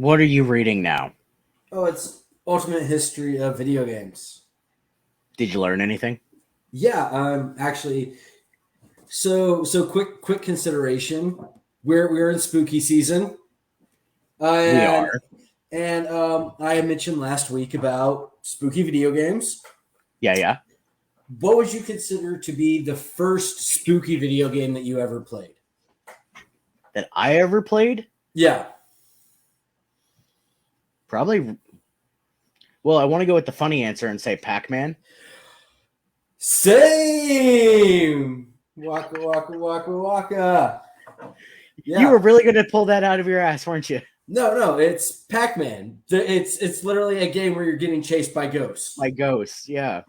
What are you reading now? Oh, it's Ultimate History of Video Games. Did you learn anything? Yeah, actually, so quick consideration. We're in spooky season, We and are. I mentioned last week about spooky video games. Yeah. What would you consider to be the first spooky video game that you ever played? That I ever played? Yeah, Probably. Well, I want to go with the funny answer and say Pac-Man. same. Waka waka waka waka. You were Yeah. really going to pull that out of your ass, weren't you? No, it's Pac-Man. It's literally a game where you're getting chased by ghosts. My ghosts, yeah.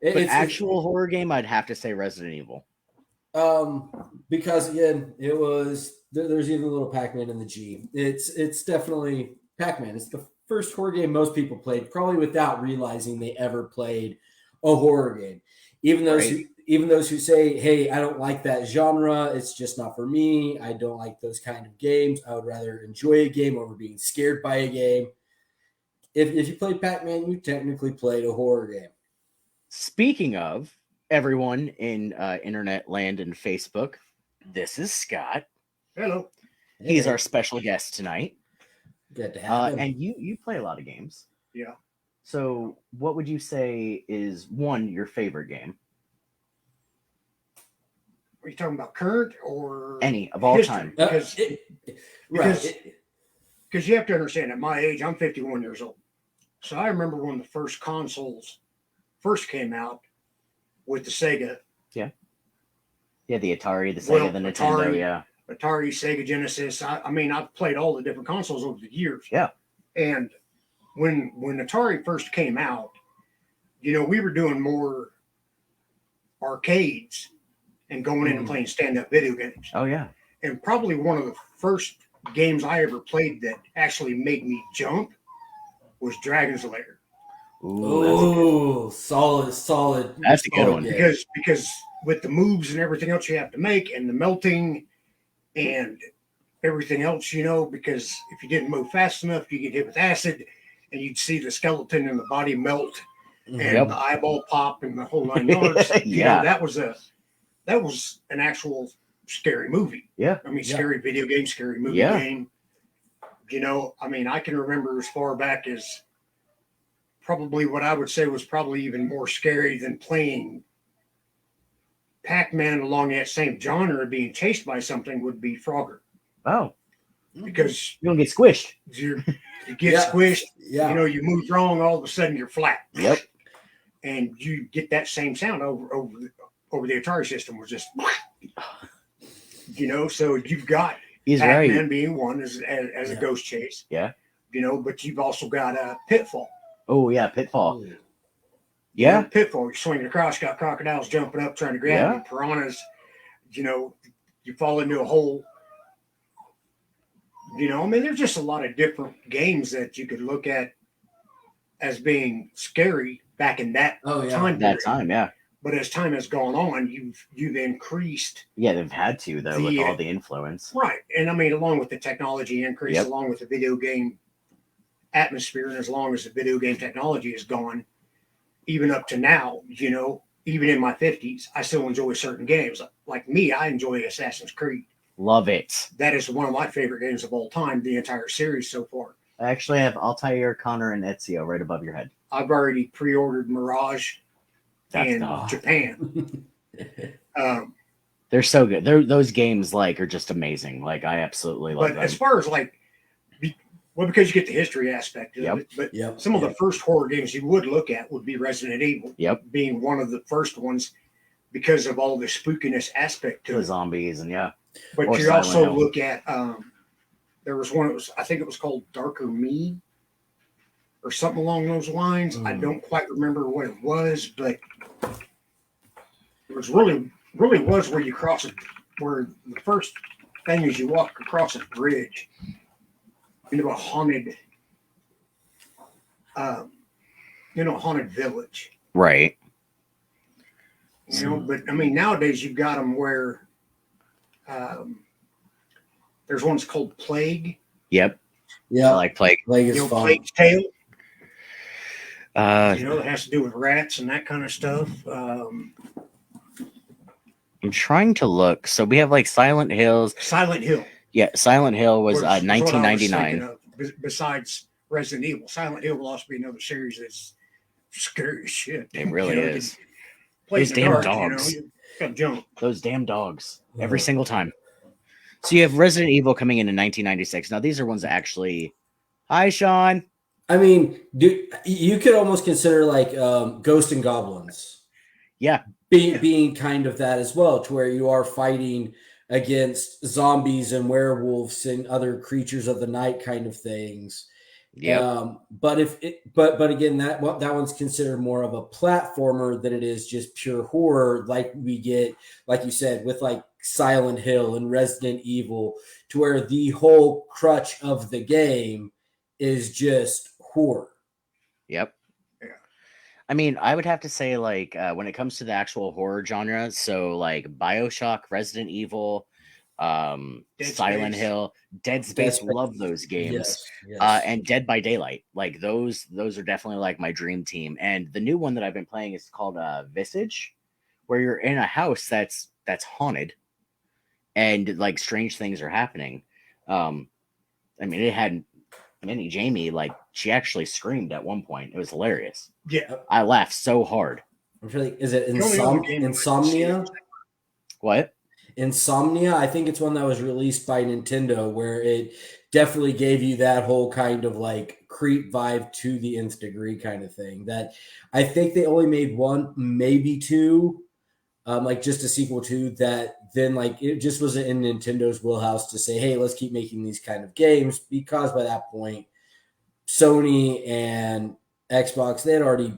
It- But it's actual horror game, I'd have to say Resident Evil. because again, it was there's even a little Pac-Man in the G. It's definitely Pac-Man. It's the first horror game most people played, probably without realizing they ever played a horror game. Right. Even those who say, "Hey, I don't like that genre. It's just not for me. I don't like those kind of games. I would rather enjoy a game over being scared by a game." If you played Pac-Man, you technically played a horror game. Speaking of everyone in internet land and Facebook, this is Scott. Hello. He's Hey, our special guest tonight. good to have him. And you play a lot of games. Yeah. So what would you say is your favorite game? Are you talking about current or Any of all history? time. Because Right. because you have to understand, at my age, I'm 51 years old. So I remember when the first consoles first came out with the Sega, Yeah, the Atari, the Sega, Well, the Nintendo, Atari. yeah. Atari, Sega Genesis. I mean, I've played all the different consoles over the years. Yeah. And when Atari first came out, we were doing more arcades and going in and playing stand-up video games. Oh yeah. And probably one of the first games I ever played that actually made me jump was Dragon's Lair. Ooh, Oh, solid. That's a good solid one. game. Because with the moves and everything else you have to make and the melting and everything else, because if you didn't move fast enough, you get hit with acid and you'd see the skeleton and the body melt and Yep. the eyeball pop and the whole 9 yards. Yeah. That was an actual scary movie. Yeah. I mean, Yeah. scary video game, scary movie Yeah. game. I mean, I can remember as far back as probably what I would say was probably even more scary than playing Pac-Man along that same genre, being chased by something, would be Frogger. Oh, Because you don't get squished. you get Yeah. squished, Yeah. you move wrong, all of a sudden you're flat. Yep. And you get that same sound over the Atari system was just, so you've got He's Pac-Man right. being one as a Yeah. ghost chase. Yeah. But you've also got a Pitfall. Oh yeah, Pitfall. Ooh. Yeah. Pitfall. You're swinging across, got crocodiles jumping up, trying to grab you, piranhas. You fall into a hole. I mean, there's just a lot of different games that you could look at as being scary back in that Oh yeah. time That period. time, yeah. But as time has gone on, you've increased. Yeah, they've had to though with all the influence. Right. And I mean, along with the technology increase, Yep. along with the video game atmosphere, and as long as the video game technology is gone, even up to now, even in my 50s, I still enjoy certain games. Like me, I enjoy Assassin's Creed. Love it. That is one of my favorite games of all time, the entire series so far. I actually have Altair, Connor, and Ezio right above your head. I've already pre-ordered Mirage in oh, Japan. they're so good. Those games are just amazing. Like I absolutely love But them. as far as because you get the history aspect of Yep. it, but Yep. some of the first horror games you would look at would be Resident Evil. Yep. Being one of the first ones because of all the spookiness aspect to The it. zombies and yeah. But or you Silent also Hill. look at there was one. I think it was called Darker Me, or something along those lines. I don't quite remember what it was, but it was really was where you cross it. Where the first thing is you walk across a bridge into a haunted, haunted village. Right. But I mean, nowadays you've got them where there's one's called Plague. Yep. Yeah, I like Plague. Plague You is know, fun. Plague's Tale. Uh, You know, it has to do with rats and that kind of stuff. I'm trying to look. So we have like Silent Hills. Silent Hill Yeah, Silent Hill was what I was 1999. thinking of. Besides Resident Evil, Silent Hill will also be another series that's scary as shit. It really You know, is. play Those in the damn dark, dogs. You gotta jump. Those damn dogs. Every Yeah. single time. So you have Resident Evil coming in 1996. Now these are ones that actually. Hi, Sean. I mean, you could almost consider like Ghost and Goblins. Yeah. Being kind of that as well, to where you are fighting against zombies and werewolves and other creatures of the night kind of things. Yeah. But again, that one's considered more of a platformer than it is just pure horror, like we get, like you said, with like Silent Hill and Resident Evil, to where the whole crutch of the game is just horror. Yep. Yeah. I mean, I would have to say, like, when it comes to the actual horror genre, so like BioShock, Resident Evil, Dead Silent Space. Hill, Dead Space, Space. love those games. Yes. And Dead by Daylight, like those are definitely like my dream team. And the new one that I've been playing is called Visage, where you're in a house that's haunted, and like strange things are happening. I mean, it had Minnie Jamie, like she actually screamed at one point. It was hilarious. Yeah. I laughed so hard. I'm trying to think, is it The only other game Insomnia? What? Insomnia, I think it's one that was released by Nintendo, where it definitely gave you that whole kind of like creep vibe to the nth degree kind of thing. That I think they only made one, maybe two, like just a sequel to that. Then like it just wasn't in Nintendo's wheelhouse to say, hey, let's keep making these kind of games, because by that point, Sony and Xbox, they had already,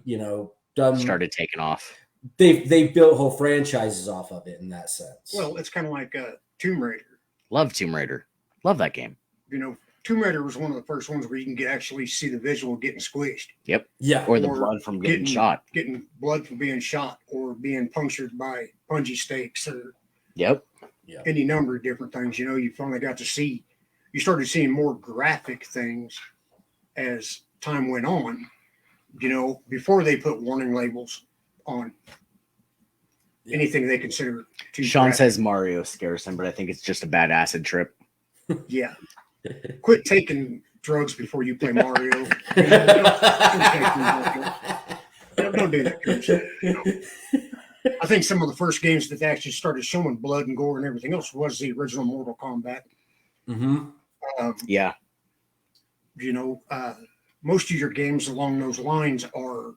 done Started taking off. They built whole franchises off of it in that sense. Well, it's kind of like Tomb Raider. Love Tomb Raider. Love that game. You know, Tomb Raider was one of the first ones where you can actually see the visual getting squished, yeah, Or the Or blood from getting getting- shot. getting blood from being shot or being punctured by bungee stakes or Yep. any number of different things. You know, you finally got to see, you started seeing more graphic things as time went on. You know, before they put warning labels on anything they consider too Sean graphic. says Mario scares him, but I think it's just a bad acid trip. Yeah. Quit taking drugs before you play Mario. Don't do that kind of shit. You know? I think some of the first games that they actually started showing blood and gore and everything else was the original Mortal Kombat. Mm-hmm. Yeah. You know, most of your games along those lines are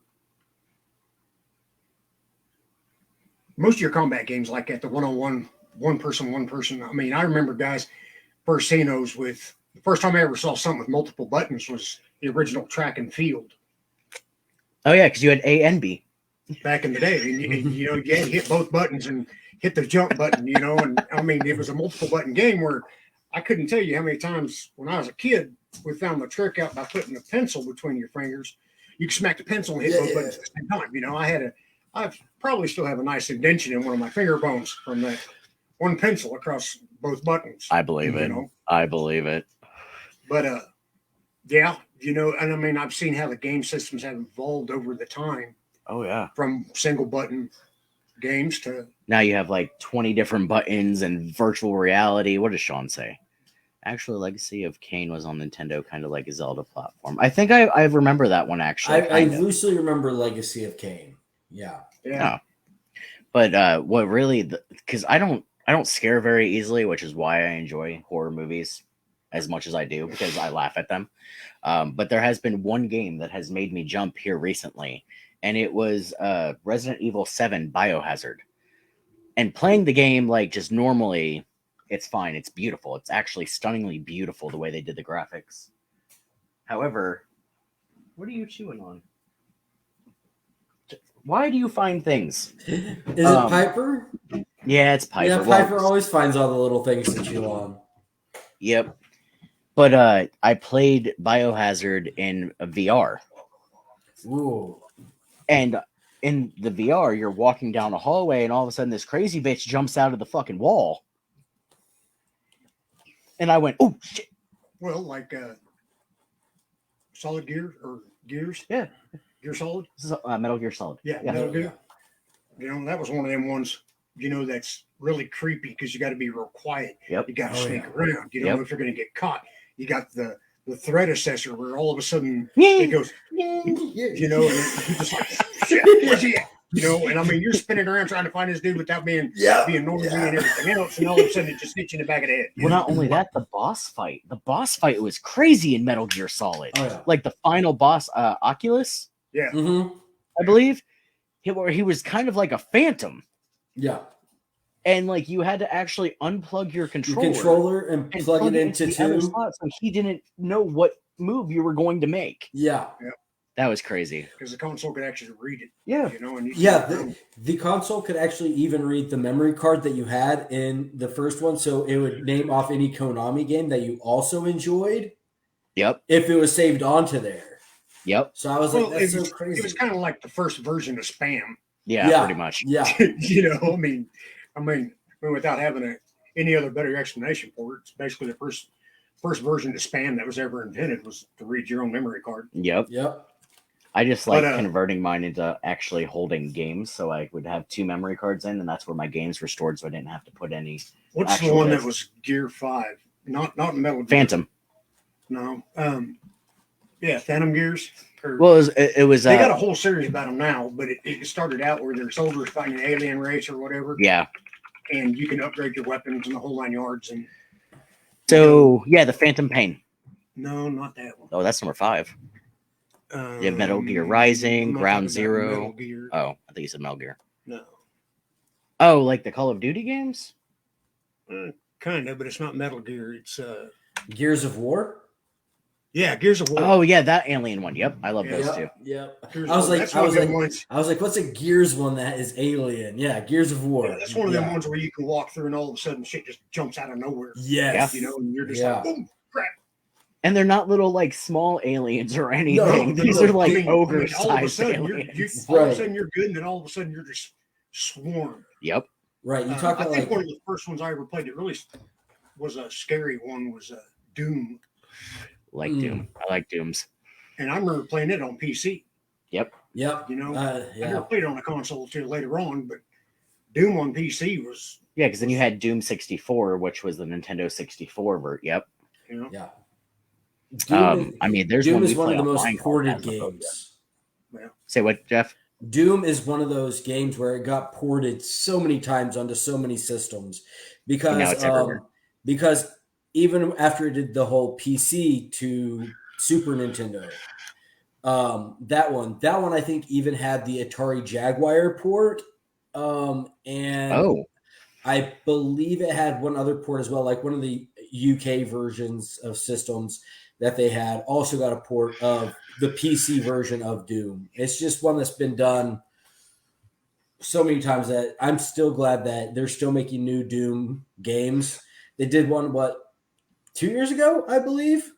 most of your combat games like at the 1-on-1, one person. I mean, I remember guys first seeing those with the first time I ever saw something with multiple buttons was the original track and field Oh yeah, because you had A and B. back in the day. And, you know, you had to hit both buttons and hit the jump button, you know, and I mean, it was a multiple button game where I couldn't tell you how many times when I was a kid, we found the trick out by putting a pencil between your fingers. You could smack the pencil and hit both buttons at the same time. You know, I probably still have a nice indention in one of my finger bones from that one pencil across both buttons. I believe it. You know? I believe it. But yeah, you know, and I mean, I've seen how the game systems have evolved over the time Oh yeah. from single button games to Now you have like 20 different buttons and virtual reality. What does Sean say? Actually, Legacy of Kain was on Nintendo, kind of like a Zelda platform. I think I remember that one actually. I kind of. loosely remember Legacy of Kain. Yeah. yeah. But what really, because I don't scare very easily, which is why I enjoy horror movies as much as I do, because I laugh at them. But there has been one game that has made me jump here recently, and it was Resident Evil 7 Biohazard. And playing the game like just normally, it's fine. It's beautiful. It's actually stunningly beautiful the way they did the graphics. However, what are you chewing on? Why do you find things? Is it Piper? Yeah, it's Piper. Yeah, Well, Piper always finds all the little things to chew on. Yep. But I played Biohazard in VR. Ooh. And in the VR, you're walking down a hallway, and all of a sudden this crazy bitch jumps out of the fucking wall. And I went, oh shit. Well, like Solid Gear or Gears? Yeah. Gear Solid? This is Metal Gear Solid. Yeah, Yeah. Metal Gear. That was one of them ones, that's really creepy because you got to be real quiet. Yep. You got to Oh, sneak yeah. around. You know, Yep. if you're going to get caught, you got the threat assessor where all of a sudden Yeah. it goes, and you just like, shit, where's he at? And I mean, you're spinning around trying to find this dude without being noisy and everything else, and all of a sudden it just hits you in the back of the head. Well, not only that, the boss fight was crazy in Metal Gear Solid. Oh, yeah. Like the final boss, Oculus, Mm-hmm. I believe, where he was kind of like a phantom, Yeah. and like you had to actually unplug your Your controller, controller and plug it into the other two. slot, so he didn't know what move you were going to make. Yeah. That was crazy. Because the console could actually read it. Yeah. And you Yeah, the console could actually even read the memory card that you had in the first one, so it would name off any Konami game that you also enjoyed Yep. if it was saved onto there. Yep. So I was like, that's so crazy. It was kind of like the first version of Spam. Yeah. Pretty much. Yeah. I mean, without having any other better explanation for it, it's basically the first version of Spam that was ever invented was to read your own memory card. Yep. Yep. I just like converting mine into actually holding games, so I would have 2 memory cards in, and that's where my games were stored, so I didn't have to put any. What's the one that was Gear 5? Not Metal Gear. Phantom. No. Phantom Gears. Well, it was. They got a whole series about them now, but it started out where they're soldiers fighting an alien race or whatever. Yeah. And you can upgrade your weapons and the whole 9 yards. And so the Phantom Pain. No, not that one. Oh, that's number 5. You have Metal Gear Rising, Ground Zero. Oh, I think you said Metal Gear. No. Oh, like the Call of Duty games? Kind of, but it's not Metal Gear. It's Gears of War? Yeah, Gears of War. Oh yeah, that alien one. Yep, I love those too. Yep. Gears I was of War. like, That's I was like, what's a Gears one that is alien? Yeah, Gears of War. Yeah, that's one of them ones where you can walk through and all of a sudden shit just jumps out of nowhere. Yes. And you're just like, boom, crap. And they're not little like small aliens or anything. These are like ogre-sized aliens. All of a sudden you're good, and then all of a sudden you're just swarmed. Yep. Right. You talk I about think one of the first ones I ever played that really was a scary one was Doom. Doom. I like Dooms. And I remember playing it on PC. Yep. Yep. I never played it on a console until later on, but Doom on PC was. Yeah, because then you had Doom 64, which was the Nintendo 64 Yep. Yeah. Doom there's Doom one is one of the most ported games. Yeah. Say what, Jeff? Doom is one of those games where it got ported so many times onto so many systems because even after it did the whole PC to Super Nintendo, that one I think even had the Atari Jaguar port, and I believe it had one other port as well, like one of the UK versions of systems that they had also got a port of the PC version of Doom. It's just one that's been done so many times that I'm still glad that they're still making new Doom games. They did one, 2 years ago, I believe?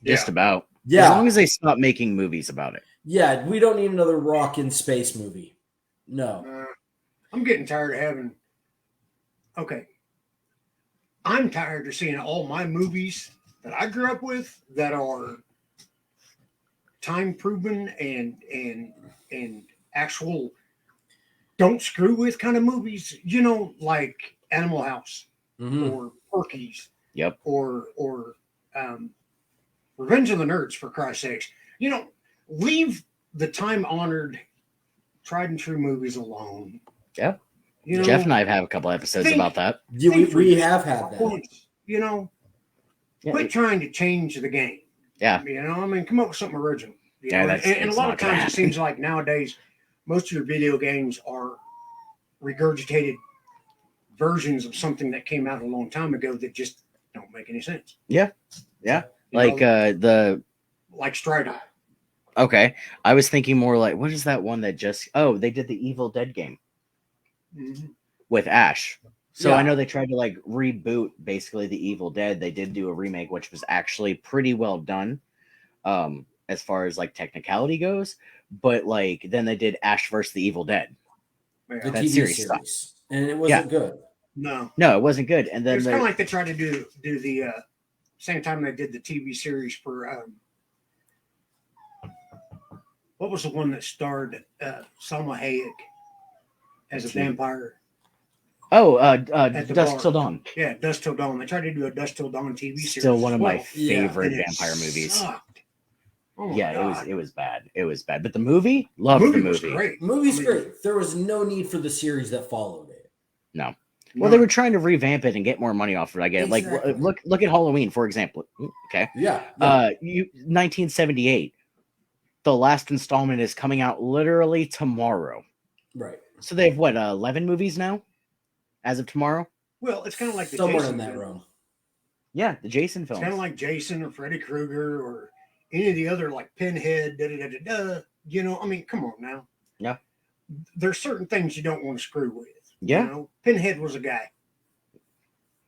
Just about. Yeah. As long as they stop making movies about it. Yeah, we don't need another rock in space movie. No. I'm getting tired of having. Okay. I'm tired of seeing all my movies that I grew up with that are time proven and actual don't screw with kind of movies, like Animal House or Porky's. Yep. Or Revenge of the Nerds, for Christ's sakes. Leave the time honored tried and true movies alone. Yeah. Jeff and I have a couple episodes about that. Yeah, we have had that. Once, quit trying to change the game. Yeah. Come up with something original. That's and a lot of times it seems like nowadays most of your video games are regurgitated versions of something that came out a long time ago that just don't make any sense. Yeah. Yeah. Like Strider. Okay. I was thinking more like, what is that one that they did the Evil Dead game with Ash. So I know they tried to reboot basically the Evil Dead. They did do a remake, which was actually pretty well done as far as technicality goes. But then they did Ash versus the Evil Dead. Yeah. The TV series. And it wasn't good. No, it wasn't good. And then it's kind of like they tried to do the same time they did the TV series for what was the one that starred Salma Hayek as a vampire? Oh, At the Dusk bar. Till Dawn. Yeah, Dust Till Dawn. They tried to do a Dust Till Dawn TV series. Still one of my Well, favorite and it vampire movies. sucked. Oh my Yeah, God. it was bad. It was bad. But the movie, loved the was movie. great. Movie's I mean, great. There was no need for the series that followed it. No. Well, they were trying to revamp it and get more money off of it. I get it. Exactly. Like, look at Halloween, for example. Okay. Yeah. 1978. The last installment is coming out literally tomorrow. Right. So they have what, 11 movies now, as of tomorrow. Well, it's kind of like the Somewhere Jason in that film. realm. Yeah, the Jason It's films. kind of like Jason or Freddy Krueger or any of the other like Pinhead. Da, da, da, da, da. You know, I mean, come on now. Yeah. There's certain things you don't want to screw with. Yeah. You know, Pinhead was a guy.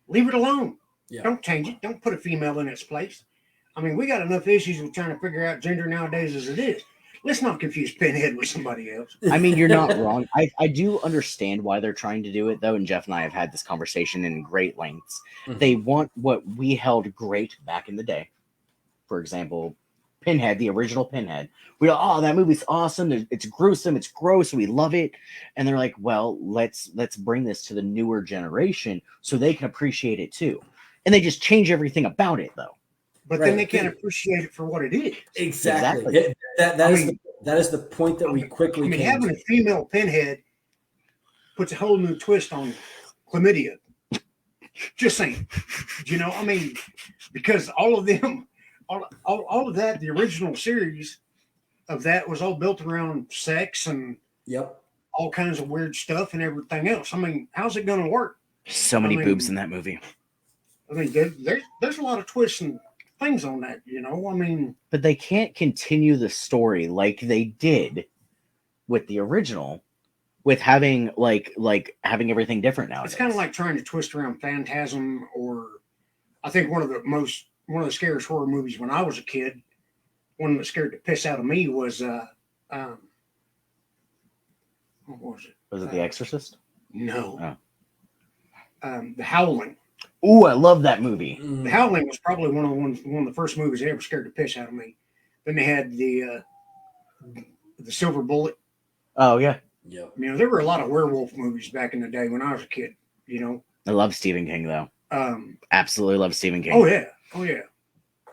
Leave it alone. Yeah. Don't change it. Don't put a female in its place. I mean, we got enough issues with trying to figure out gender nowadays as it is. Let's not confuse Pinhead with somebody else. I mean, you're not wrong. I do understand why they're trying to do it, though. And Jeff and I have had this conversation in great lengths. Mhm. They want what we held great back in the day. For example, Pinhead, the original Pinhead. We go, oh, that movie's awesome. It's gruesome. It's gross. We love it. And they're like, well, let's bring this to the newer generation so they can appreciate it too. And they just change everything about it, though. But Right. then they can't appreciate it for what it is. Exactly. Exactly. That is the point that we quickly I mean, came having to. a female Pinhead puts a whole new twist on chlamydia. Just saying. You know, I mean, because all of them, all of that, the original series of that was all built around sex and Yep. all kinds of weird stuff and everything else. I mean, how's it going to work? So many mean- boobs in that movie. I mean, there's a lot of twists and things on that, you know. I mean, But they can't continue the story like they did with the original, with having having everything different now. it's kind of like trying to twist around Phantasm, or I think one of the scariest horror movies when I was a kid, one that scared the piss out of me was what was it? Was it The Exorcist? No. The Howling. Ooh, I love that movie. Mm. The Howling was probably one of the first movies that ever scared the piss out of me. Then they had the Silver Bullet. Oh yeah, Yep. You know, there were a lot of werewolf movies back in the day when I was a kid. You know, I love Stephen King though. Absolutely love Stephen King. oh yeah.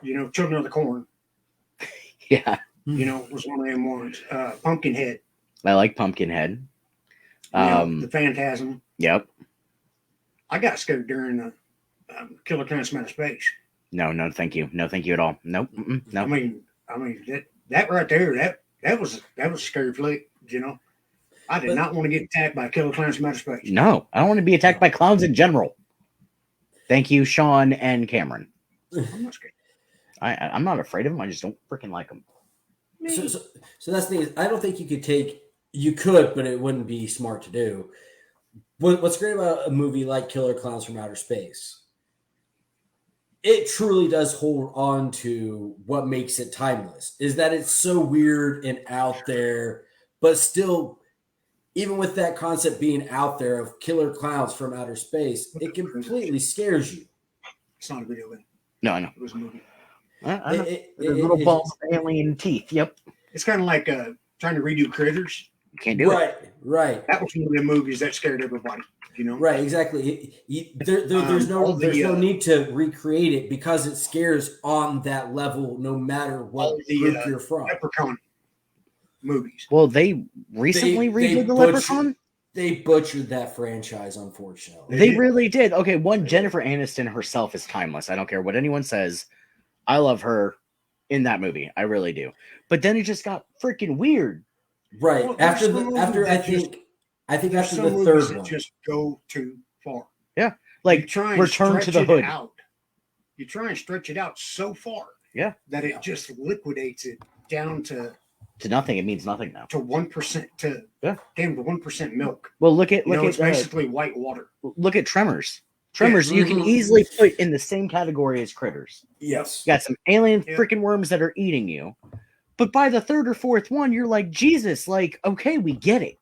You know, Children of the Corn. Yeah, You know, was one of them ones. Pumpkinhead. I like Pumpkinhead. You know, the Phantasm. Yep. I got scared during the Killer Clowns from Outer Space. No, thank you. No, thank you at all. Nope. No. I mean that right there, that was a scary flick. You know, I did not want to get attacked by Killer Clowns from Outer Space. No, I don't want to be attacked by clowns in general. Thank you, Sean and Cameron. I'm not scared. I'm not afraid of them. I just don't freaking like them. So that's the thing. I don't think you could, but it wouldn't be smart to do. What's great about a movie like Killer Clowns from Outer Space, it truly does hold on to what makes it timeless, is that it's so weird and out there, but still, even with that concept being out there of killer clowns from outer space, it completely scares you. It's not a video game. No, I know. It was a movie. I know. It- There's it- little it- balls of alien teeth. Yep. It's kind of like trying to redo Critters. Can't do it. Right. That was one of the movies that scared everybody. You know, Right, exactly. There's all no the, need to recreate it because it scares on that level, no matter what all the, group you're from. Leprechaun movies. Well, they recently They redid the butchered- Leprechaun. They butchered that franchise, unfortunately. They really did. Okay, one, Jennifer Aniston herself is timeless. I don't care what anyone says. I love her in that movie. I really do. But then it just got freaking weird. Right Well, there's after some the movies after I that just- think There's after some the movies third that one. just go too far. Like You try and Return to stretch the it Hood. out. You try and stretch it out so far. Yeah. That it just liquidates it down to To nothing. It means nothing now. 1% to Yeah. damn to 1% milk. Well, look at You know, look it's at basically white water. look at Tremors. Tremors, you can Mhm. easily put in the same category as Critters. Yes. You got some alien Yeah. freaking worms that are eating you. But by the third or fourth one, you're like, Jesus, like, okay, we get it.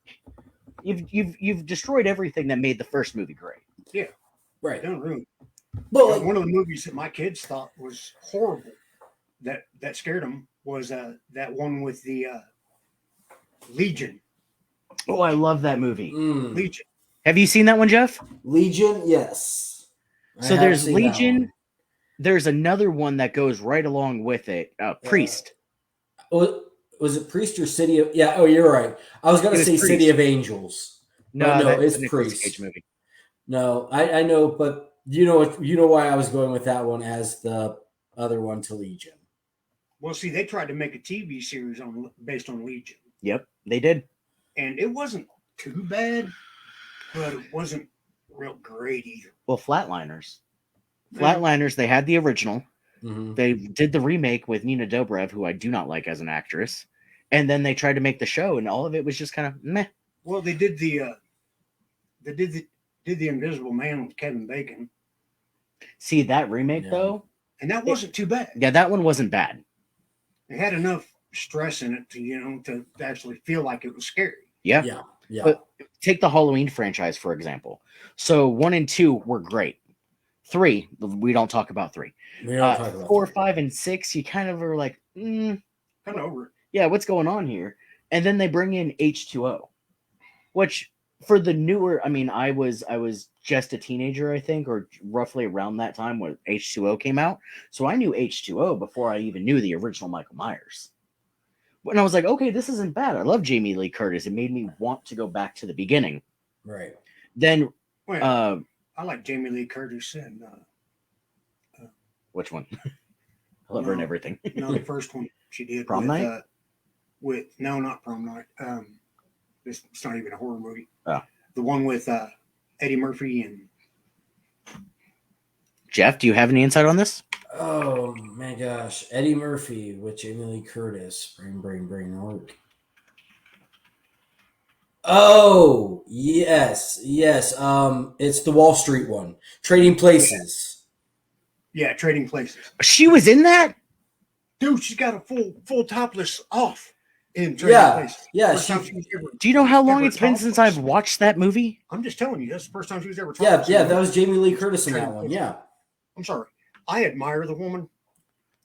You've destroyed everything that made the first movie great. Right. Don't ruin. But like, One of the movies that my kids thought was horrible, that scared them, was that one with the Legion. Oh, I love that movie. Legion. Have you seen that one, Jeff? Legion, yes. I So have there's seen that Legion. one. There's another one that goes right along with it. Priest. Was it Priest or City of? Yeah. Oh, you're right. I was gonna It was say City Priest. of Angels. No, But no, that's it's a Nicolas Priest. Cage movie. No, I know, but you know why I was going with that one as the other one to Legion. Well, see, they tried to make a TV series based on Legion, Yep, they did. and it wasn't too bad, but it wasn't real great either. Well, Flatliners. Flatliners, they had the original. Mhm. They did the remake with Nina Dobrev, who I do not like as an actress. And then they tried to make the show, and all of it was just kind of meh. Well, they did the Invisible Man with Kevin Bacon, See, that remake, Yeah. though, and that wasn't too bad. yeah, that one wasn't bad. It had enough stress in it to actually feel like it was scary. Yeah. Yeah. Yeah. But take the Halloween franchise, for example. So 1 and 2 were great. 3, we don't talk about 3. We don't talk about 4, that. 5, and 6, you kind of are like, Kind of over it. yeah, what's going on here? And then they bring in H2O, which for the newer, I mean, I was just a teenager, I think, or roughly around that time when H2O came out. So I knew H2O before I even knew the original Michael Myers. And I was like, okay, this isn't bad. I love Jamie Lee Curtis. It made me want to go back to the beginning. Right. Then, Well, I like Jamie Lee Curtis and which one? I love her and everything. the first one she did. Prom Night? No, not Prom Night. It's not even a horror movie. Oh. The one with Eddie Murphy and Jeff, do you have any insight on this? Oh my gosh, Eddie Murphy with Jamie Lee Curtis. Brain work. Oh yes. It's the Wall Street one. Trading Places. Trading Places. She was in that? Dude, she's got a full topless off in Trading Places. Yeah. First time she was ever- Do you know how long Ever it's been since topless. I've watched that movie? I'm just telling you, that's the first time she was ever Yeah, topless. that was Jamie Lee Curtis in that Trading one. Places. Yeah. I'm sorry. I admire the woman,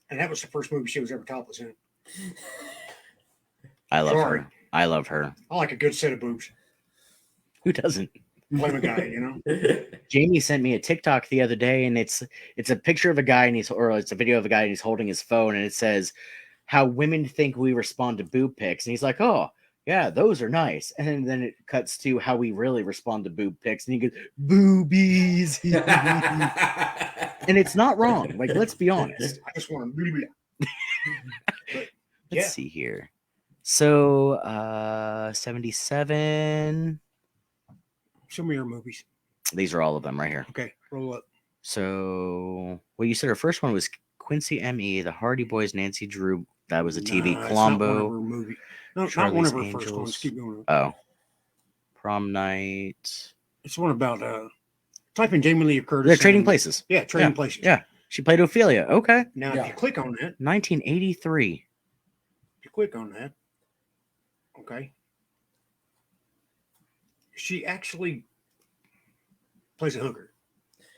and that was the first movie she was ever topless in. I love Sorry. her. I love her. I like a good set of boobs. Who doesn't? Blame a guy, Jamie sent me a TikTok the other day, and it's a picture of a guy, and it's a video of a guy, and he's holding his phone, and it says how women think we respond to boob pics, and he's like, "Oh, yeah, those are nice," and then it cuts to how we really respond to boob pics, and he goes, "Boobies," and it's not wrong. Like, let's be honest. I just want to. Let's see here. So, 77. Show me your movies. These are all of them right here. Okay, roll up. So, well, you said her first one was Quincy M.E., The Hardy Boys, Nancy Drew. That was a TV. Nah, it's not one of Columbo. her movie. No, not Charlie's one of her first Angels. ones. Keep going. Oh. Prom Night. It's one about type in Jamie Lee Curtis. They're Trading and- Places. Yeah, Trading Places. Yeah. She played Ophelia. Okay. Now, Yeah. if you click on that, 1983. Okay, she actually plays a hooker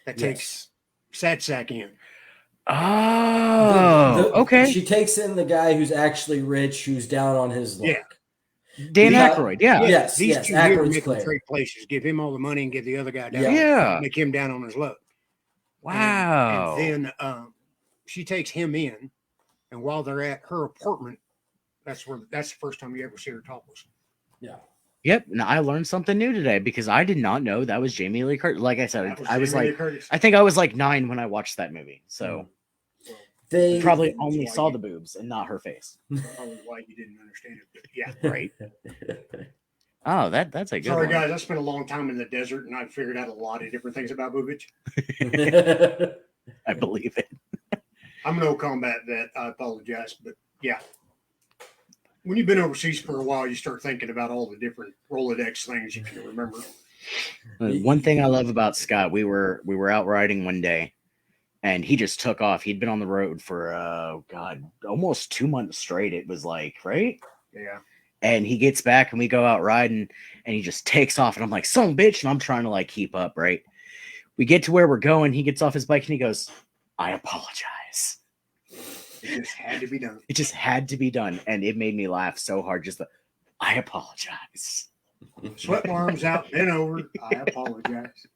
that takes Sad Sack in. Oh, okay. She takes in the guy who's actually rich, who's down on his luck. Yeah. Dan Yeah. Aykroyd. Yeah. Yes, These yes, two here Aykroyd's make them Claire. trade places. Give him all the money and give the other guy down. Yeah. Yeah. Make him down on his luck. Wow. And then she takes him in, and while they're at her apartment, that's the first time you ever see her topless. Yeah. Yep. Now I learned something new today because I did not know that was Jamie Lee Curtis. Like I said, That I was Jamie Lee like, Curtis. I think I was like 9 when I watched that movie. So They probably only why saw you- the boobs and not her face. Probably why you didn't understand it. But yeah. Right. Oh, that's a good Sorry, one. guys. I spent a long time in the desert, and I figured out a lot of different things about boobage. I believe it. I'm no combat vet. I apologize, but yeah. When you've been overseas for a while, you start thinking about all the different Rolodex things you can remember. One thing I love about Scott, we were out riding one day, and he just took off. He'd been on the road for almost 2 months straight. It was like, right? Yeah. And he gets back, and we go out riding, and he just takes off, and I'm like, son of a bitch, and I'm trying to like keep up, right? We get to where we're going. He gets off his bike, and he goes, "I apologize." It just had to be done. It just had to be done, and it made me laugh so hard. Just the I apologize. Sweat my arms out, bent over. I apologize.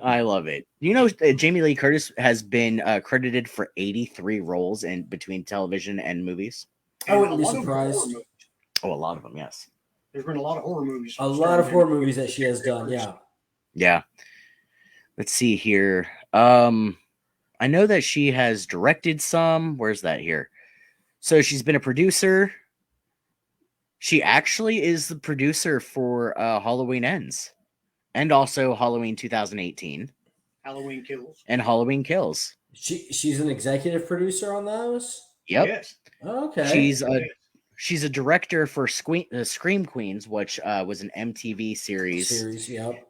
I love it. You know, Jamie Lee Curtis has been credited for 83 roles in between television and movies. I wouldn't be And a lot of horror surprised. movies. Oh, a lot of them, yes. There's been a lot of horror movies. A lot of horror movies that she has done. Yeah. Yeah. Let's see here. I know that she has directed some. Where's that here? So she's been a producer. She actually is the producer for Halloween Ends and also Halloween 2018 Halloween Kills. and Halloween Kills. She's an executive producer on those. Yep. Yes. Okay. She's a director for Scream Queens, which was an MTV series. Yep.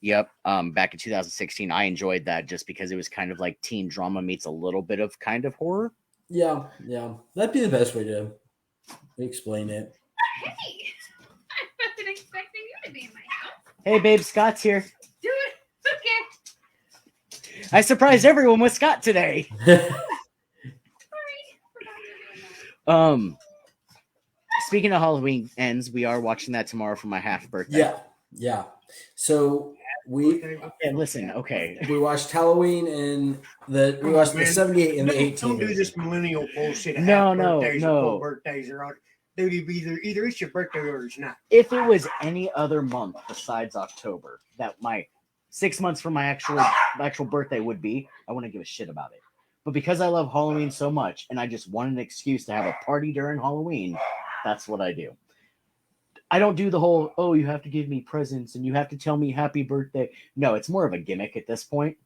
Yep. Back in 2016. I enjoyed that just because it was kind of like teen drama meets a little bit of kind of horror. Yeah. That'd be the best way to explain it. Hey, I wasn't expecting you to be in my house. Hey, babe, Scott's here. Dude, okay. I surprised everyone with Scott today. Sorry. Forgot you were doing that. Speaking of Halloween Ends, we are watching that tomorrow for my half birthday. Yeah. So we And listen, okay. watched Halloween and we watched the 78 and the 18. Don't do this millennial bullshit. No, Half no, birthdays no. or full birthdays are on. Dude, either it's your birthday or it's not. If it was any other month besides October, that my 6 months from my actual birthday would be, I wouldn't give a shit about it. But because I love Halloween so much and I just want an excuse to have a party during Halloween, that's what I do. I don't do the whole, oh, you have to give me presents and you have to tell me happy birthday. No, it's more of a gimmick at this point.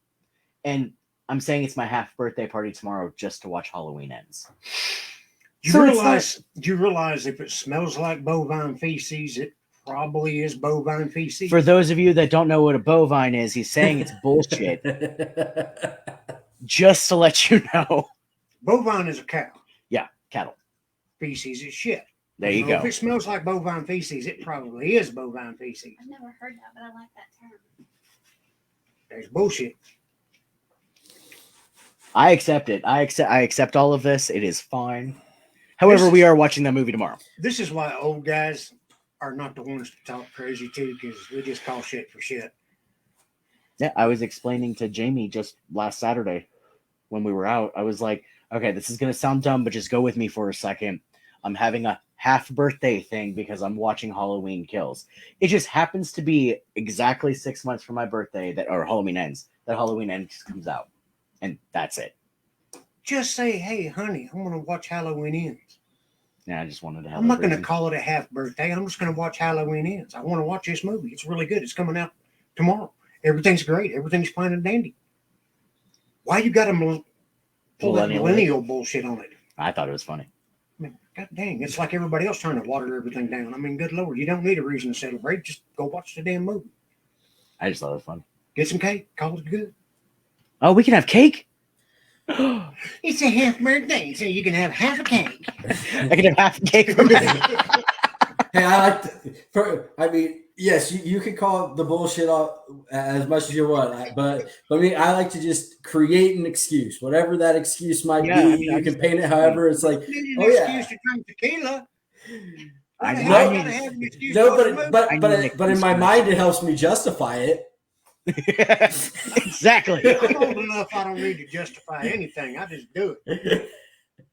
And I'm saying it's my half birthday party tomorrow just to watch Halloween Ends. Do you realize if it smells like bovine feces, it probably is bovine feces? For those of you that don't know what a bovine is, he's saying it's bullshit. Just to let you know. Bovine is a cow. Yeah, cattle. Feces is shit. There you So go. If it smells like bovine feces, it probably is bovine feces. I've never heard that, but I like that term. There's bullshit. I accept it. I accept all of this. It is fine. However, we are watching that movie tomorrow. This is why old guys are not the ones to talk crazy too, because we just call shit for shit. Yeah, I was explaining to Jamie just last Saturday when we were out. I was like, okay, this is going to sound dumb, but just go with me for a second. I'm having a half birthday thing because I'm watching Halloween Kills. It just happens to be exactly 6 months from my birthday or Halloween Ends. That Halloween Ends comes out. And that's it. Just say, hey, honey, I'm going to watch Halloween Ends. Yeah, I just wanted to have I'm not going to reason. call it a half birthday. I'm just going to watch Halloween Ends. I want to watch this movie. It's really good. It's coming out tomorrow. Everything's great. Everything's fine and dandy. Why you got to pull that millennial bullshit on it? I thought it was funny. I mean, God dang, it's like everybody else trying to water everything down. I mean, good Lord, you don't need a reason to celebrate. Just go watch the damn movie. I just thought it was fun. Get some cake. Call it good. Oh, we can have cake? It's a half birthday, so you can have half a cake. I can have half a cake for me. Hey, I mean, yes, you can call the bullshit off as much as you want, but I mean, I like to just create an excuse, whatever that excuse might be. I mean, you can paint it however it's like. Need Oh an yeah. excuse to drink tequila. I Why the need- hell I you need- gotta have an excuse No, to watch a but movie? but in my mind, it helps me justify it. Exactly. I'm old enough. I don't need to justify anything. I just do it.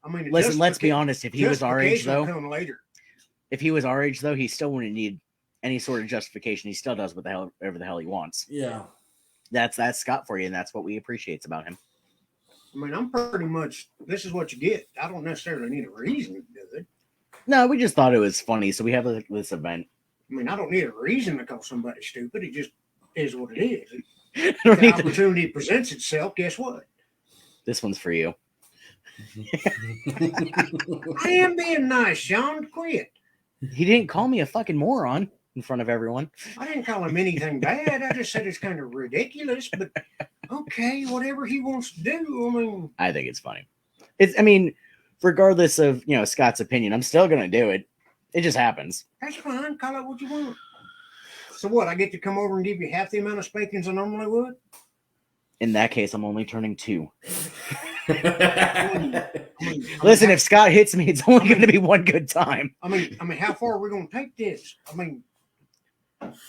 I mean, Listen, let's be honest. If he was our age, justification will though, come later. if he was our age, though, he still wouldn't need any sort of justification. He still does whatever the hell he wants. Yeah. That's Scott for you, and that's what we appreciate about him. I mean, I'm pretty much. This is what you get. I don't necessarily need a reason to do it. No, we just thought it was funny, so we have this event. I mean, I don't need a reason to call somebody stupid. It just is what it is. I don't The need to- opportunity presents itself. Guess what? This one's for you. I am being nice, Sean. Quit. He didn't call me a fucking moron in front of everyone. I didn't call him anything bad. I just said it's kind of ridiculous, but okay, whatever he wants to do. I mean, I think it's funny. I mean, regardless of Scott's opinion, I'm still gonna do it. It just happens. that's fine. Call it what you want. So what? I get to come over and give you half the amount of spankings I normally would? In that case, I'm only turning 2. Listen, if Scott hits me, it's only going to be one good time. I mean, how far are we going to take this? I mean,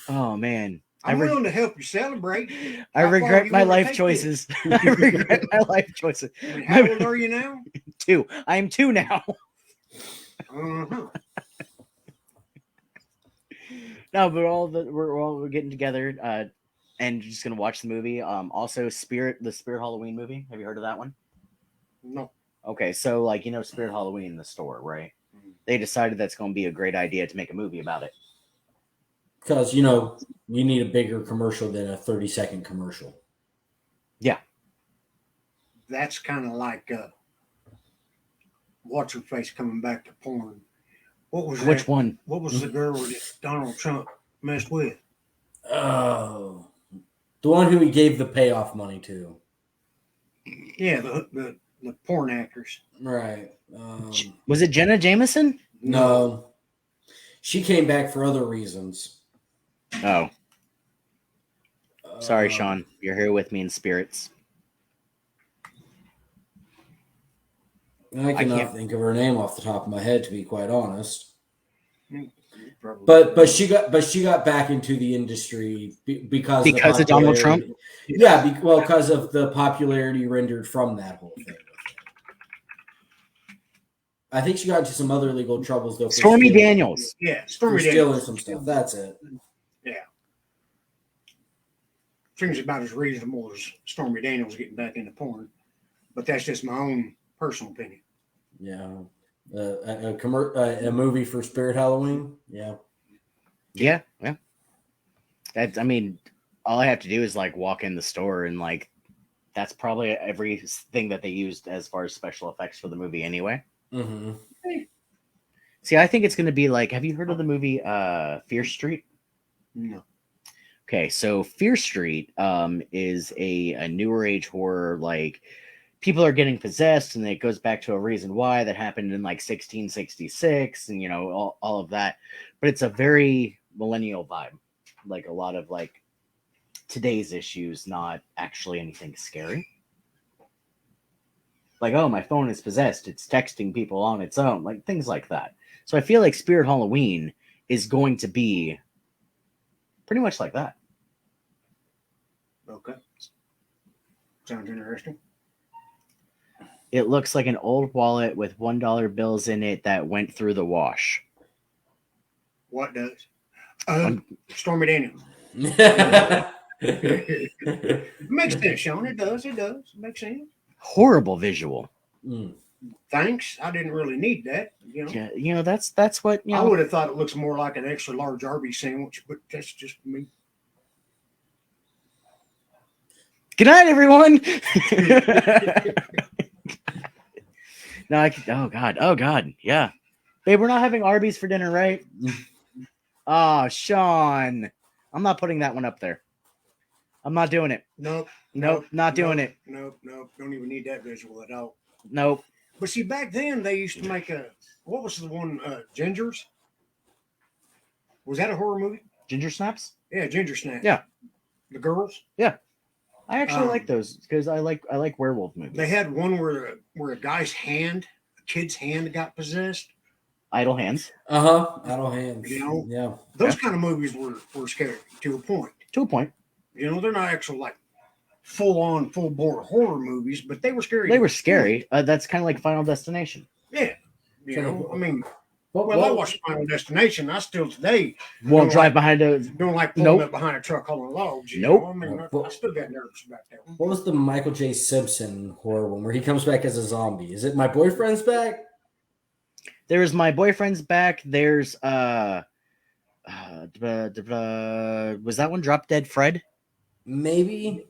Oh man, I'm willing to help you celebrate. I How far regret you my wanna life take choices. I regret my life choices. I mean, how old are you now? 2. I am 2 now. Uh-huh. No, but we're getting together and just gonna watch the movie. Also, the Spirit Halloween movie. Have you heard of that one? No. Okay, so like Spirit Halloween, the store, right? They decided that's going to be a great idea to make a movie about it. Because you need a bigger commercial than a 30-second commercial. That's kind of like what's her face coming back to porn. What was Which that? one? What was the girl that Donald Trump messed with? Oh, the one who he gave the payoff money to. Yeah, the porn actress. Right. Was it Jenna Jameson? No. She came back for other reasons. Oh, sorry, Um, Sean. You're here with me in spirits. I cannot can't- think of her name off the top of my head, to be quite honest. Probably. But she got back into the industry because Because of Donald Trump? Yeah, because of the popularity rendered from that whole thing. I think she got into some other legal troubles though. for Stormy stealing- Daniels. Yeah, For Stormy stealing Daniels. some stuff. That's it. Seems about as reasonable as Stormy Daniels getting back into porn, but that's just my own personal opinion. Yeah. A movie for Spirit Halloween. Yeah. Yeah. That's. I mean, all I have to do is like walk in the store and like that's probably everything that they used as far as special effects for the movie anyway. Mm-hmm. See, I think it's going to be like. Have you heard of the movie Fear Street? No. Okay, so Fear Street is a newer age horror. Like people are getting possessed, and it goes back to a reason why that happened in like 1666, and all of that. But it's a very millennial vibe, like a lot of like today's issues, not actually anything scary. Like, oh, my phone is possessed; it's texting people on its own, like things like that. So I feel like Spirit Halloween is going to be pretty much like that. Okay. Sounds interesting. It looks like an old wallet with $1 bills in it that went through the wash. What does? Stormy Daniels. Makes sense, Sean. It does. It does. Makes sense. Horrible visual. Mm. Thanks. I didn't really need that. Yeah, that's what I would have thought it looks more like an extra large Arby's sandwich, but that's just me. Good night, everyone. No, oh god, yeah. Babe, we're not having Arby's for dinner, right? Oh, Sean. I'm not putting that one up there. I'm not doing it. Nope. Not doing it. Nope. Don't even need that visual at all. Nope. But see, back then they used to make what was the one, Gingers? Was that a horror movie? Ginger snaps? Yeah, Ginger Snap. Yeah. The girls. I actually like those because I like werewolf movies. They had one where a guy's hand, a kid's hand, got possessed. Idle Hands. Idle Hands. Yeah. Those kind of movies were scary to a point. To a point. They're not actual like full bore horror movies, but they were scary. They were scary. That's kind of like Final Destination. Yeah. I mean, I Well, watched Final Destination. I still today Won't drive behind a. don't like pulling Nope. up behind a truck hauling logs. Nope. I mean, I still got nerves about that one. what was the Michael J. Simpson horror one where he comes back as a zombie? Is it My Boyfriend's Back? There's My Boyfriend's Back. There's was that one Drop Dead Fred? Maybe.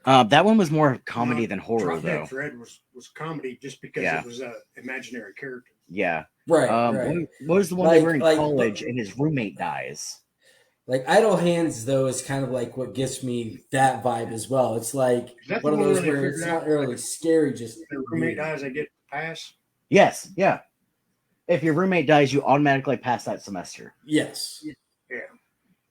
That one was more comedy than horror Drop though. Dead Fred was comedy just because Yeah. it was an imaginary character. Yeah. Right. What was the one they were in Like- college and his roommate dies? Like Idle Hands, though, is kind of like what gives me that vibe as well. It's like Is that one of the one those where they where it's figured not out, really like, scary, just Their roommate dies, they get pass. Yes. Yeah. If your roommate dies, you automatically pass that semester. yes.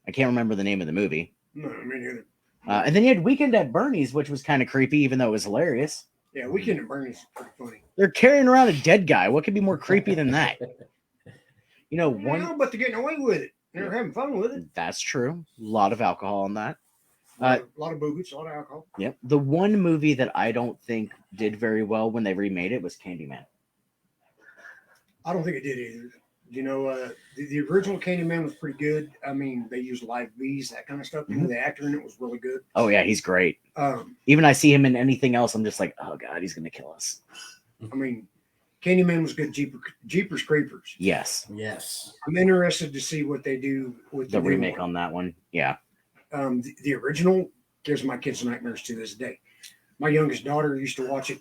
I can't remember the name of the movie. No, I mean, And then you had Weekend at Bernie's, which was kind of creepy, even though it was hilarious. Yeah, Weekend at Bernie's is pretty funny. They're carrying around a dead guy. What could be more creepy than that? You know, Well, but they're getting away with it. They're having fun with it. that's true. A lot of alcohol in that. A lot of boobies, a lot of alcohol. Yep. The one movie that I don't think did very well when they remade it was Candyman. I don't think it did either. You know, the original Candyman was pretty good. I mean, they used live bees, that kind of stuff. Mhm. The actor in it was really good. Oh yeah, he's great. Um, Even I see him in anything else, I'm just like, oh god, he's gonna kill us. I mean, Candyman was good. Jeepers Creepers. Yes. Yes. I'm interested to see what they do with The new remake one. on that one. Yeah. The original gives my kids nightmares to this day. My youngest daughter used to watch it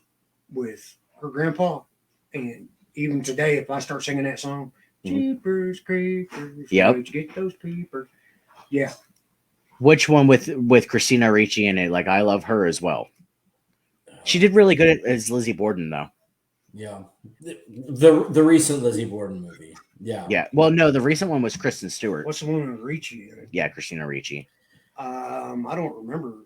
with her grandpa, and even today, if I start singing that song, Mhm. Jeepers Creepers, Yep. where'd you get those peepers? Yeah, Which one with Christina Ricci in it? Like I love her as well. She did really good as Lizzie Borden though. Yeah. The recent Lizzie Borden movie. Yeah. Yeah. Well, no, the recent one was Kristen Stewart. what's the one with Ricci in it? Yeah, Christina Ricci. I don't remember.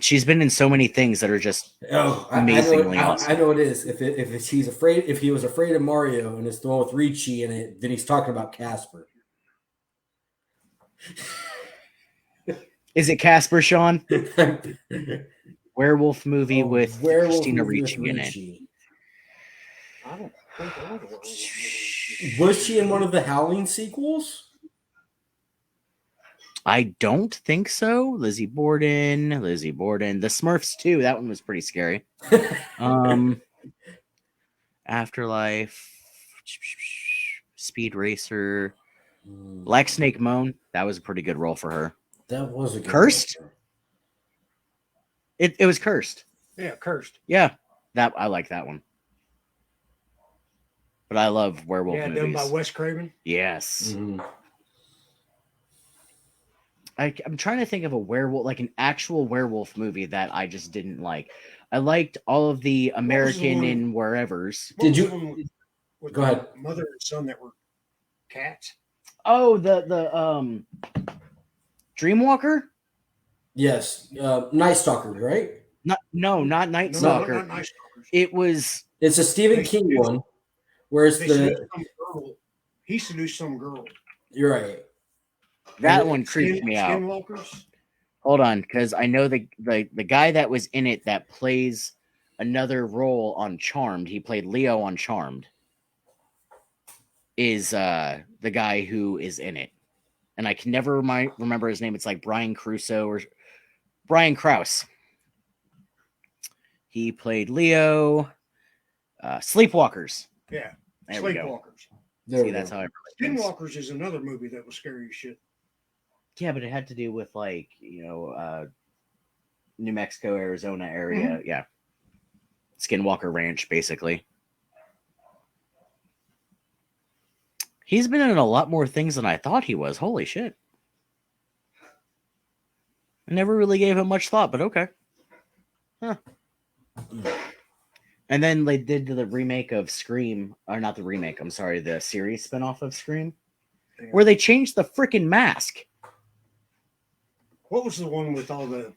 She's been in so many things that are just Oh, amazingly I know, awesome. I know it is. If he was afraid of Mario and it's the one with Ricci in it, then he's talking about Casper. Is it Casper, Sean? Werewolf movie Oh, with Werewolf Christina movie with Ricci in it. Ricci. I don't think I know. Was she in one of the Howling sequels? I don't think so. Lizzie Borden. The Smurfs too. That one was pretty scary. Afterlife, Speed Racer, Black Snake Moan. That was a pretty good role for her. That was a good Cursed? one. It was Cursed. Yeah, Cursed. Yeah, that I like that one. But I love werewolf Yeah, movies. done by Wes Craven. Yes. Mhm. I'm trying to think of a werewolf, like an actual werewolf movie that I just didn't like. I liked all of the American one? and wherevers. What Did was you- the one with Go ahead. the mother and son that were cats? Oh, the Dreamwalker? Yes. Night Stalker, right? Not Night No, Stalker. not Night Stalkers. It was It's a Stephen They King seduced- one. Whereas They the seduced some girl. He seduced some girl. you're right. that And one creeped me out. Skinwalkers. Hold on, because I know the guy that was in it that plays another role on Charmed. He played Leo on Charmed. Is the guy who is in it, and I can never remember his name. It's like Brian Crusoe or Brian Krause. He played Leo. Sleepwalkers. Yeah, There we go. Sleepwalkers. There See, we that's go. how I remember things. Skinwalkers is another movie that was scary as shit. Yeah, but it had to do with like New Mexico, Arizona area. Yeah, Skinwalker Ranch, basically. He's been in a lot more things than I thought he was. Holy shit! I never really gave him much thought, but okay. Huh. And then they did the remake of Scream, or not the remake. I'm sorry, the series spinoff of Scream, Yeah. where they changed the freaking mask. What was the one with all the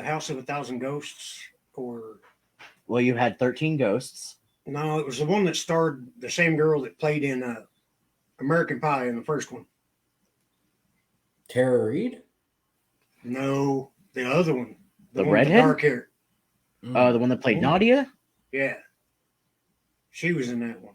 House of 1,000 Ghosts? Or Well, you had 13 Ghosts. no, it was the one that starred the same girl that played in American Pie in the first one. Tara Reid? No, the other one. The one with redhead? dark hair. The one that played Ooh. Nadia. Yeah, she was in that one.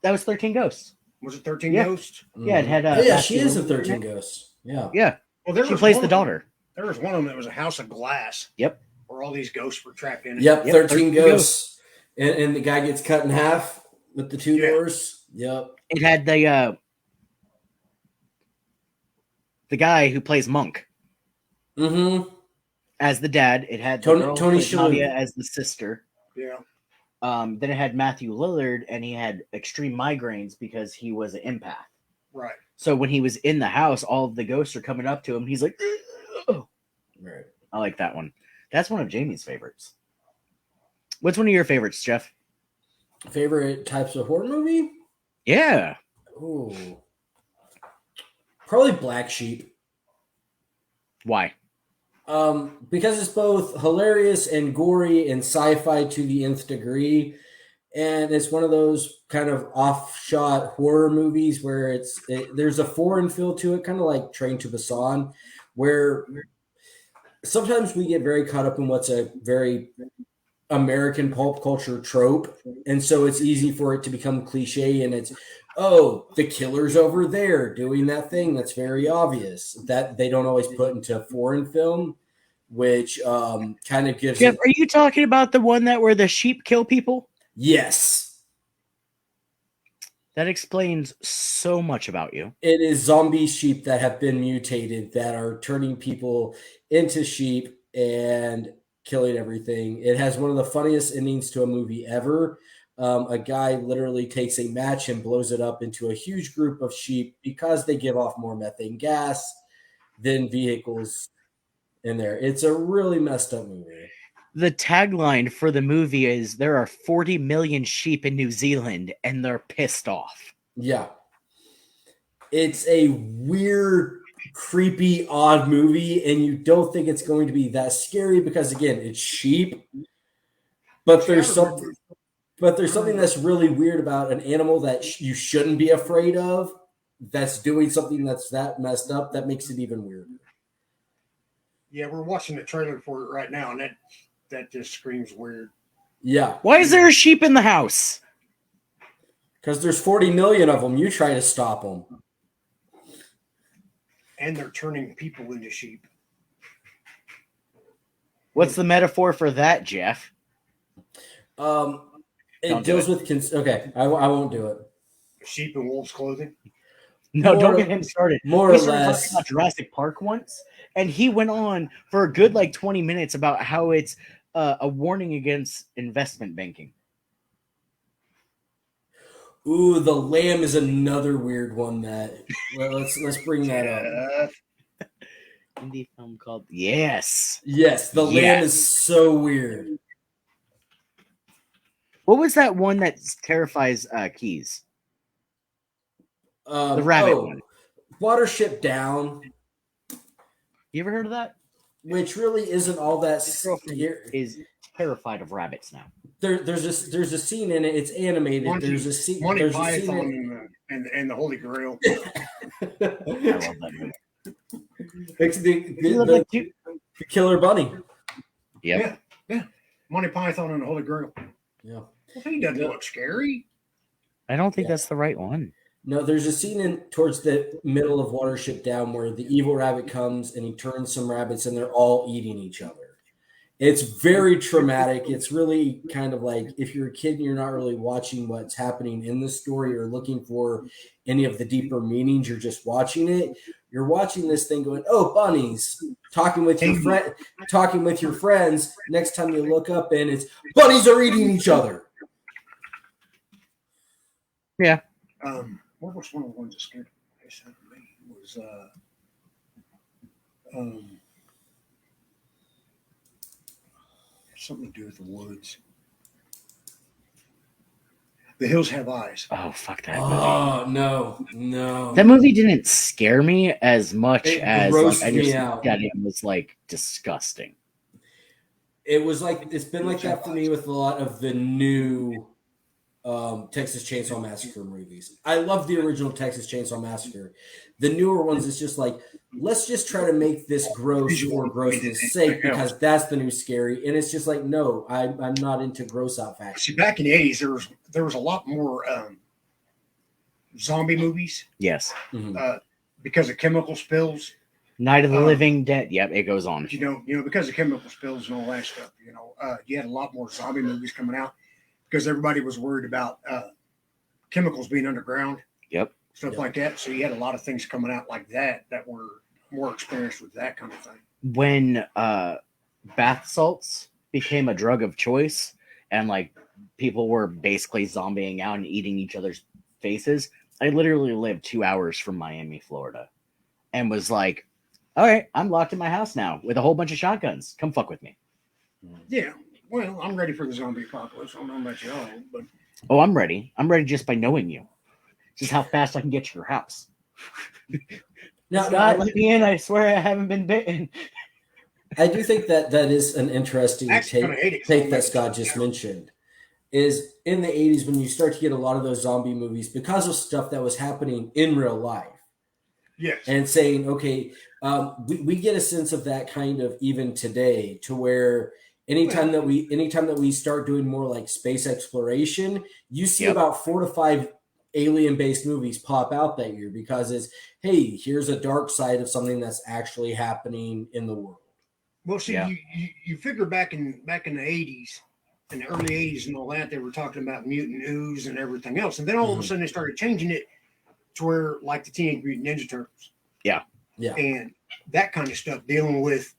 That was 13 Ghosts. Was it 13 Yeah. Ghosts? Yeah, it had. yeah, she Matthew is a Lillard in 13 it. Ghosts. Yeah. Yeah, Well, there she was plays one the of them- daughter. There was one of them that was a house of glass. Yep. Where all these ghosts were trapped in it. Yep, Yep, 13 13 ghosts. And the guy gets cut in half with the two Yeah. doors. Yep. It had the guy who plays Monk Mm-hmm. as the dad. It had the Tony- girl who Tony plays Nadia Shalhoub. as the sister. Yeah. Then it had Matthew Lillard, and he had extreme migraines because he was an empath. Right. So when he was in the house, all of the ghosts are coming up to him. He's like, "Ugh." Right. I like that one. That's one of Jamie's favorites. What's one of your favorites, Jeff? Favorite types of horror movie? Yeah. Ooh. Probably Black Sheep. Why? Because it's both hilarious and gory and sci-fi to the nth degree, and it's one of those kind of off-shot horror movies where there's a foreign feel to it, kind of like Train to Busan, where sometimes we get very caught up in what's a very American pulp culture trope, and so it's easy for it to become cliche. And it's, oh, the killer's over there doing that thing that's very obvious that they don't always put into foreign film, which kind of gives Jeff, it. are you talking about the one that where the sheep kill people? Yes, That explains so much about you. it is zombie sheep that have been mutated that are turning people into sheep and killing everything. It has one of the funniest endings to a movie ever. A guy literally takes a match and blows it up into a huge group of sheep because they give off more methane gas than vehicles in there. It's a really messed up movie. The tagline for the movie is there are 40 million sheep in New Zealand and they're pissed off. Yeah. It's a weird, creepy, odd movie, and you don't think it's going to be that scary because, again, it's sheep. But there's something that's really weird about an animal that you shouldn't be afraid of that's doing something that's that messed up that makes it even weirder. Yeah, we're watching the trailer for it right now, and that just screams weird. Yeah, Why is there a sheep in the house? because there's 40 million of them. You try to stop them. And they're turning people into sheep. What's the metaphor for that, Jeff? It Don't do deals with okay. I won't do it. Sheep in wolves' clothing. No, More- don't get him started. more We or started less. talking about Jurassic Park once, and he went on for a good 20 minutes about how it's a warning against investment banking. Ooh, the lamb is another weird one that let's bring that up. Indie film called Yes. Yes, the lamb Yes. is so weird. What was that one that terrifies Keys? The rabbit one. Watership Down, You ever heard of that? which really isn't all that His girlfriend scary. is terrified of rabbits now. There's a scene in it. It's animated. There's a scene. Monty There's a scene. Python and the Holy Grail. I love that movie. It's You look the like two- Killer Bunny. Yep. Monty Python and the Holy Grail. Yeah. Well, he doesn't look scary. I don't think Yeah. that's the right one. No, there's a scene towards the middle of Watership Down where the evil rabbit comes and he turns some rabbits and they're all eating each other. It's very traumatic. It's really kind of like if you're a kid and you're not really watching what's happening in the story or looking for any of the deeper meanings, you're just watching it. You're watching this thing going, "Oh, bunnies!" Talking with your friends. Next time you look up and it's bunnies are eating each other. What was one of the ones that scared the piss out of me? It was something to do with the woods. The Hills Have Eyes. Oh, fuck that movie. Oh no. That movie didn't scare me as much It as grossed I me just out. that it was disgusting. It was like it's been like that for me with a lot of the new Texas Chainsaw Massacre movies. I love the original Texas Chainsaw Massacre. The newer ones, it's just like, let's just try to make this gross for grossness sake because that's the new scary. And it's just like, no, I'm not into gross out facts. See, back in the 80s, there was a lot more zombie movies Yes. because of chemical spills. Night of the Living Dead. Yep, it goes on. You know, because of chemical spills and all that stuff. You had a lot more zombie movies coming out because everybody was worried about chemicals being underground. Yep. Stuff like that. So you had a lot of things coming out like that were more experienced with that kind of thing. When bath salts became a drug of choice and people were basically zombieing out and eating each other's faces, I literally lived 2 hours from Miami, Florida, and was like, all right, I'm locked in my house now with a whole bunch of shotguns. Come fuck with me. Yeah. Well, I'm ready for the zombie apocalypse. I don't know about y'all, but Oh, I'm ready. I'm ready just by knowing you. Just how fast I can get to your house. Now, Scott, let me in. I swear I haven't been bitten. I do think that that is an interesting Actually, gonna hate it 'cause take I'm that making Scott it just now. mentioned. Is in the 80s when you start to get a lot of those zombie movies because of stuff that was happening in real life. Yes. And saying, okay, we get a sense of that kind of even today, to where Well, anytime that we start doing more like space exploration, you see Yep. about 4 to 5 alien based movies pop out that year, because it's, hey, here's a dark side of something that's actually happening in the world. well, see, Yeah. you figure back in the '80s, in the early '80s and all that, they were talking about mutant ooze and everything else, and then all of a Mhm. sudden they started changing it to where like the Teenage Mutant Ninja Turtles Yeah. and that kind of stuff, dealing with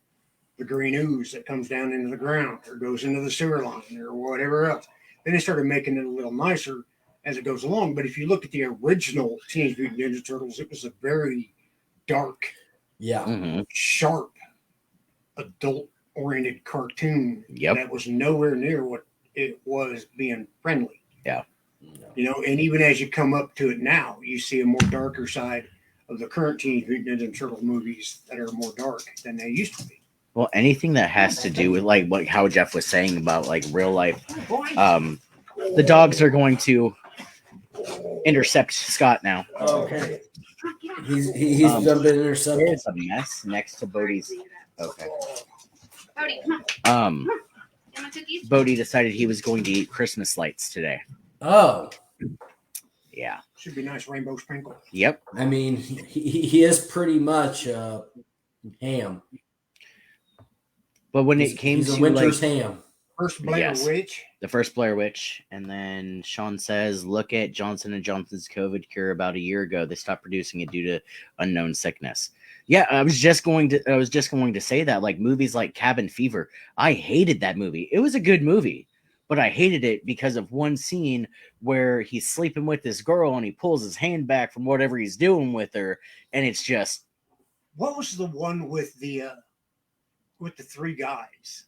the green ooze that comes down into the ground or goes into the sewer line or whatever else. Then they started making it a little nicer as it goes along. But if you look at the original Teenage Mutant Ninja Turtles, it was a very dark, Yeah. Hmm. sharp, adult oriented cartoon Yep. that was nowhere near what it was being friendly. Yeah. And even as you come up to it now, you see a more darker side of the current Teenage Mutant Ninja Turtle movies that are more dark than they used to be. Well, anything that has to do with like what how Jeff was saying about like real life, the dogs are going to intercept Scott now. Okay. He's Um, done been intercepted. There's a mess next to Bodie's. Okay. Bodie, come on. Um, You want cookies? Bodie decided he was going to eat Christmas lights today. Oh, Yeah. Should be nice rainbow sprinkle. Yep. I mean, he is pretty much ham. But when He's, it came he's a to winter's like ham. First Blair Yes. Witch. the first Blair Witch, and then Sean says, "Look at Johnson and Johnson's COVID cure. About a year ago, they stopped producing it due to unknown sickness." Yeah, I was just going to say that, like movies like Cabin Fever. I hated that movie. It was a good movie, but I hated it because of one scene where he's sleeping with this girl and he pulls his hand back from whatever he's doing with her, and it's just What was the one with the three guys?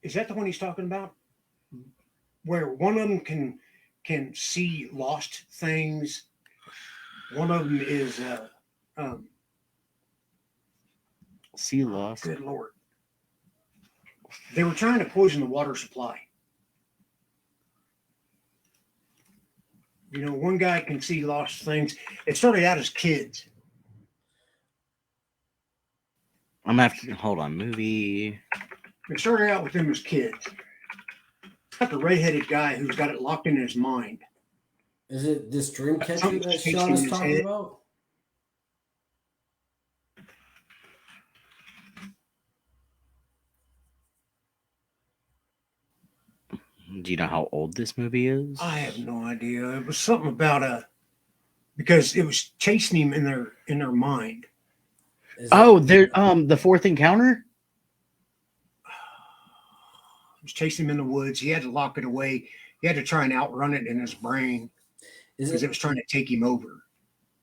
Is that the one he's talking about? Where one of them can see lost things. One of them is see lost. good lord. They were trying to poison the water supply. One guy can see lost things. It started out as kids. I'm gonna have to hold on. Movie. It started out with them as kids. It's got the red-headed guy who's got it locked in his mind. Is it this dream catcher Something's that chasing Sean is his talking head. about? Do you know how old this movie is? I have no idea. It was something about because it was chasing him in their mind. Is Oh, it- there. The Fourth Encounter. It was chasing him in the woods. He had to lock it away. He had to try and outrun it in his brain is because it it? was trying to take him over.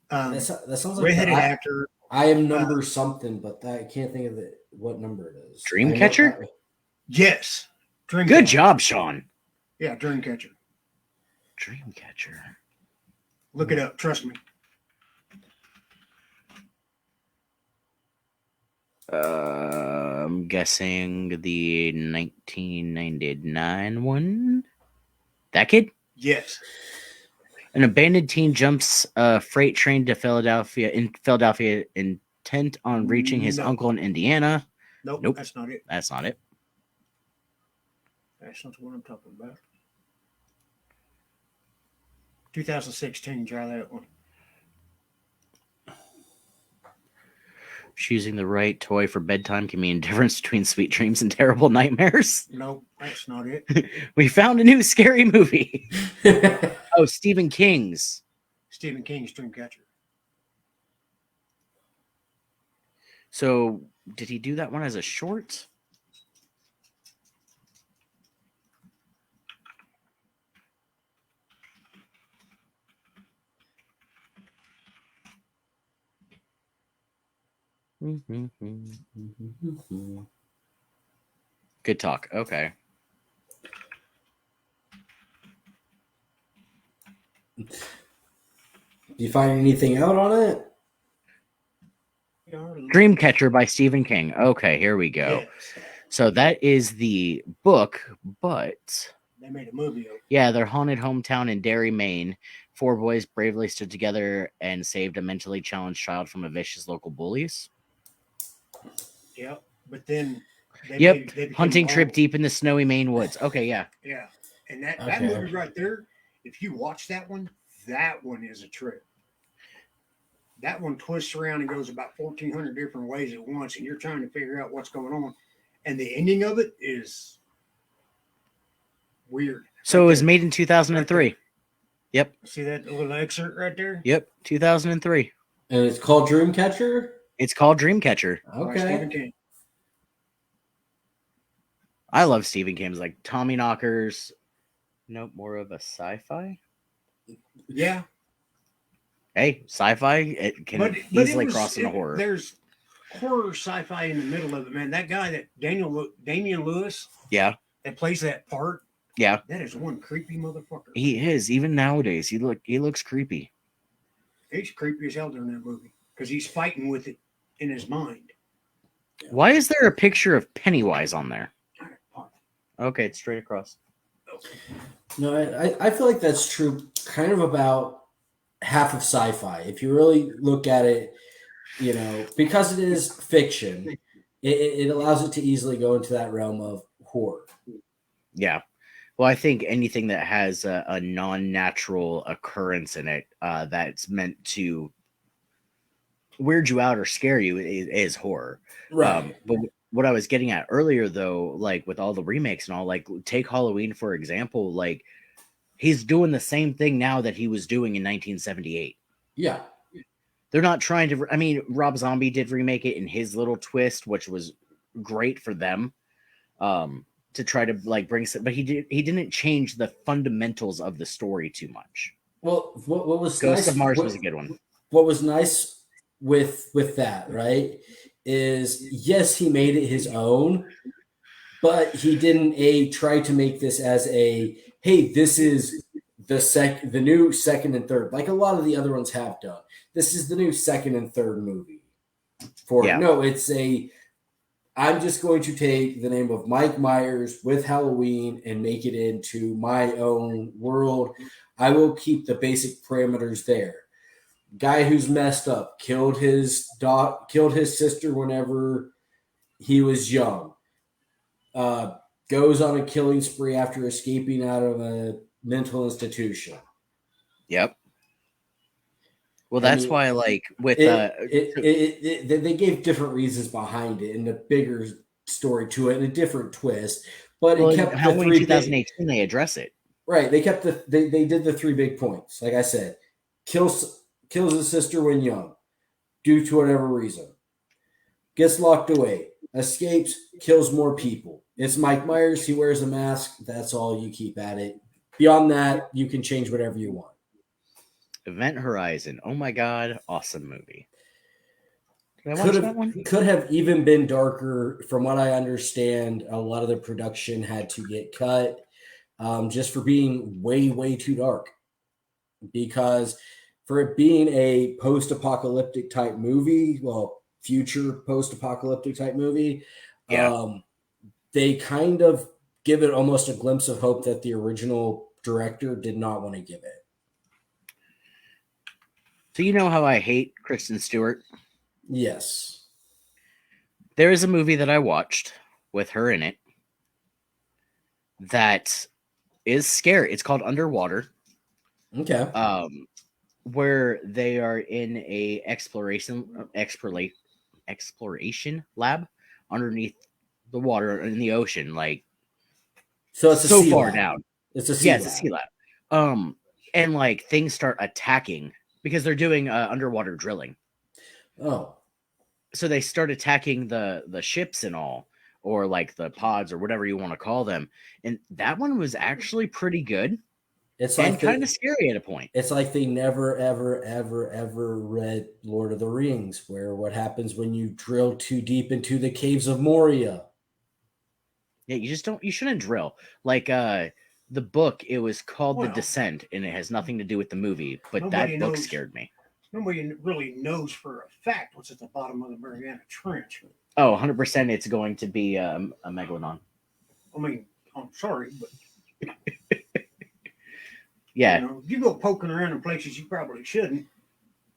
That sounds like Redheaded the, actor. I am number something, but I can't think of what number it is. Dreamcatcher? I know- Yes. Dreamcatcher. Good job, Sean. Yeah, Dreamcatcher. Dreamcatcher. Look it up. Trust me. I'm guessing the 1999 one. That kid? Yes. An abandoned teen jumps a freight train to Philadelphia intent on reaching his No. uncle in Indiana. Nope, Nope. That's not it. That's not it. That's not the one I'm talking about. 2016. Try that one. Choosing the right toy for bedtime can mean a difference between sweet dreams and terrible nightmares. Nope, that's not it. We found a new scary movie. Oh, Stephen King's. Stephen King's Dreamcatcher. So, did he do that one as a short? Good talk. Okay. Do you find anything out on it? Dreamcatcher by Stephen King. Okay, here we go. Yes. So that is the book, but They made a movie of it. yeah, their haunted hometown in Derry, Maine. Four boys bravely stood together and saved a mentally challenged child from a vicious local bullies. Yep. But then they became Hunting trip all- deep in the snowy Maine woods. Okay, yeah. Yeah. And that Okay. movie right there, if you watch that one is a trip. That one twists around and goes about 1,400 different ways at once, and you're trying to figure out what's going on. And the ending of it is weird. So Right it was there. made in 2003. Yep. See that little excerpt right there? Yep. 2003. And it's called Dreamcatcher. It's called Dreamcatcher. By Stephen Okay. King. I love Stephen King's like Tommy Knockers. Nope, more of a sci-fi. Yeah. Hey, sci-fi, it can But easily it was- cross into horror. There's horror sci-fi in the middle of it, man. That guy that Damian Lewis Yeah, that plays that part, yeah, that is one creepy motherfucker. he is. Even nowadays, he looks creepy. He's creepy as hell during that movie because he's fighting with it in his mind. Why is there a picture of Pennywise on there? Okay, it's straight across. No, I feel like that's true kind of about half of sci-fi. If you really look at it, you know, because it is fiction, it allows it to easily go into that realm of horror. Yeah. Well, I think anything that has a non-natural occurrence in it that's meant to weird you out or scare you is horror. But what I was getting at earlier, though, like with all the remakes and all, like take Halloween for example, like he's doing the same thing now that he was doing in 1978. Yeah. They're not trying to. I mean, Rob Zombie did remake it in his little twist, which was great for them. To try to like bring some, but he didn't change the fundamentals of the story too much. Well, what was Ghost nice, of Mars what, was a good one. what was nice with that, right, is yes, he made it his own, but he didn't try to make this as a hey, this is the new second and third, like a lot of the other ones have done. This is the new second and third movie. Yeah. No, it's I'm just going to take the name of Mike Myers with Halloween and make it into my own world. I will keep the basic parameters there. Guy who's messed up, killed his sister whenever he was young. Goes on a killing spree after escaping out of a mental institution. Yep. Well, that's mean, why, like, with they gave different reasons behind it and a bigger story to it and a different twist. But well, it kept Halloween the 2018 they address it. Right. They kept they did the three big points. Like I said, kills his sister when young, due to whatever reason. Gets locked away, escapes, kills more people. It's Mike Myers. He wears a mask. That's all you keep at it. Beyond that, you can change whatever you want. Event Horizon. Oh my god, awesome movie. Did I watch that one? Could have even been darker. From what I understand, a lot of the production had to get cut just for being way, way too dark. Because for it being a post-apocalyptic type movie, well, future post-apocalyptic type movie, they kind of give it almost a glimpse of hope that the original director did not want to give it. So you know how I hate Kristen Stewart? Yes. There is a movie that I watched with her in it that is scary. It's called Underwater. Okay. Where they are in a exploration lab underneath the water in the ocean, like So it's so a sea far lab. down. It's a sea Yeah, lab. it's a sea lab. And like things start attacking because they're doing underwater drilling. Oh. So they start attacking the ships and all, or like the pods or whatever you want to call them. And that one was actually pretty good. It's And like kind of scary at a point. It's like they never, ever, ever, ever read Lord of the Rings, where what happens when you drill too deep into the caves of Moria. Yeah, you shouldn't drill. Like the book, it was called The Well, Descent, and it has nothing to do with the movie, but nobody that book knows. scared me. nobody really knows for a fact what's at the bottom of the Mariana Trench. Oh, 100% it's going to be a megalodon. I mean, I'm sorry, but Yeah. you go poking around in places you probably shouldn't.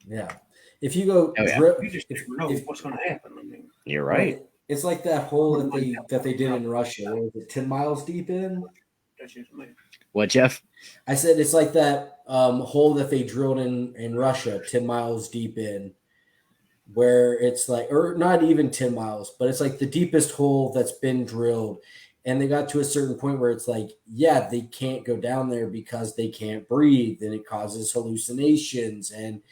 Yeah. If you go, Oh, yeah. You just never know what's going to happen. I mean, You're right. It's like that hole that they did in Russia. What was it, 10 miles deep in? that's just me. What, Jeff? I said it's like that hole that they drilled in Russia, 10 miles deep in, where it's like, or not even 10 miles, but it's like the deepest hole that's been drilled. And they got to a certain point where it's like, yeah, they can't go down there because they can't breathe, and it causes hallucinations, and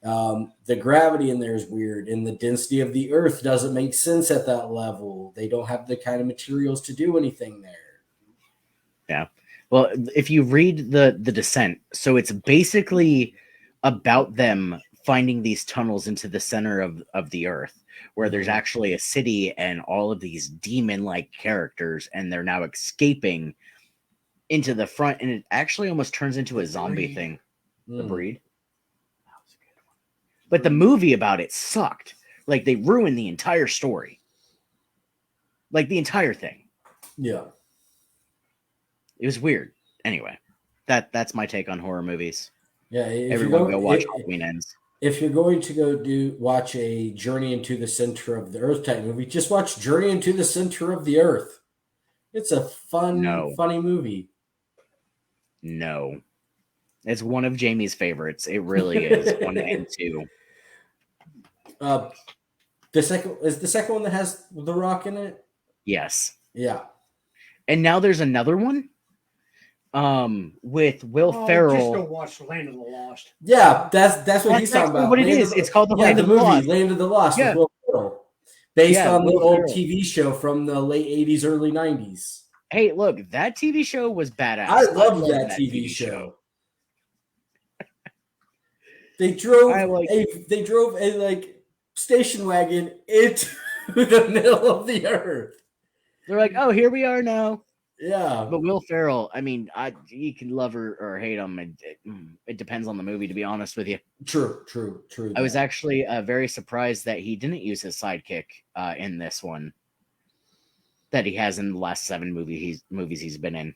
the gravity in there is weird, and the density of the earth doesn't make sense at that level. They don't have the kind of materials to do anything there. Yeah. Well, if you read the Descent, so it's basically about them finding these tunnels into the center of the earth, where there's actually a city and all of these demon-like characters, and they're now escaping into the front, and it actually almost turns into a zombie thing. The Breed. That was a good one. But the movie about it sucked. Like, they ruined the entire story. Like, the entire thing. Yeah. It was weird. Anyway, that's my take on horror movies. Yeah. Everyone go watch Halloween Ends. If you're going to go watch a Journey into the Center of the Earth type movie, just watch Journey into the Center of the Earth. It's a funny movie. No. It's one of Jamie's favorites. It really is. 1 and 2. The second one that has The Rock in it? Yes. Yeah. And now there's another one with Will Ferrell. Just go watch Land of the Lost. Yeah, that's what he's talking about. What it is. It's called Land of the movie, Lost. Land of the Lost Yeah. with Will Ferrell. Based on the Will old Ferrell. TV show from the late 80s, early 90s. Hey, look, that TV show was badass. I loved that TV show. They drove a like station wagon into the middle of the earth. They're like, oh, here we are now. Yeah. But Will Ferrell, I mean, you can love or hate him. It depends on the movie, to be honest with you. True. I was actually very surprised that he didn't use his sidekick in this one that he has in the last 7 movies he's been in.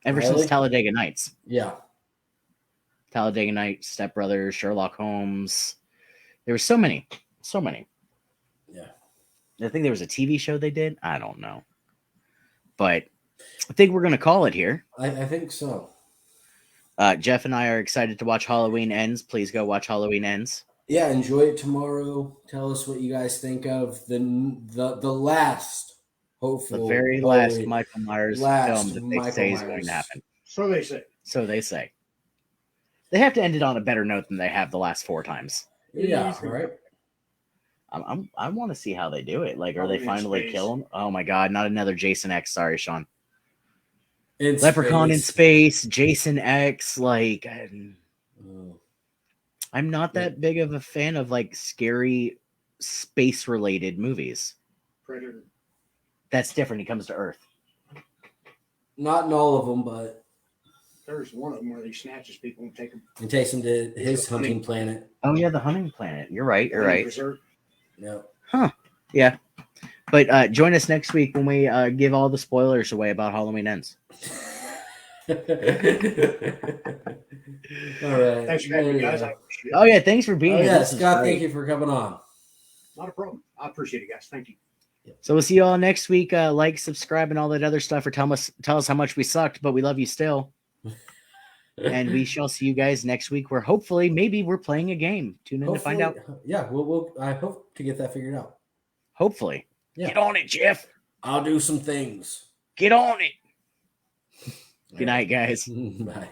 Ever since Talladega Nights. Yeah. Talladega Nights, Step Brothers, Sherlock Holmes. There were so many. Yeah. I think there was a TV show they did. I don't know. But I think we're going to call it here. I think so. Jeff and I are excited to watch Halloween Ends. Please go watch Halloween Ends. Yeah, enjoy it tomorrow. Tell us what you guys think of the last hopeful, The very last Michael Myers film that they say is going to happen. So they say. So they say. They have to end it on a better note than they have the last 4 times. Yeah, right. I want to see how they do it. Like, are they In finally space. kill him? Oh my god, not another Jason X. Sorry, Sean. In Leprechaun in space. space, Jason X. Like, Oh. I'm not that big of a fan of like scary space related movies. Predator. That's different. He comes to Earth. Not in all of them, but There's one of them where he snatches people and take them. it takes him to his hunting planet. Oh yeah, the hunting planet. You're right. You're right. Reserve. Yeah. Yeah. But join us next week when we give all the spoilers away about Halloween Ends. All right. Thanks for having me, guys. I appreciate it. Oh yeah, thanks for being Oh, here. yeah, This is Scott, great. thank you for coming on. Not a problem. I appreciate it, guys. Thank you. So we'll see you all next week. Like, subscribe, and all that other stuff. Or tell us how much we sucked, but we love you still. And we shall see you guys next week, where hopefully, maybe we're playing a game. Tune in to find out. Yeah, we'll I hope to get that figured out. Hopefully. Yeah. Get on it, Jeff. I'll do some things. Get on it. Good night, guys. Bye.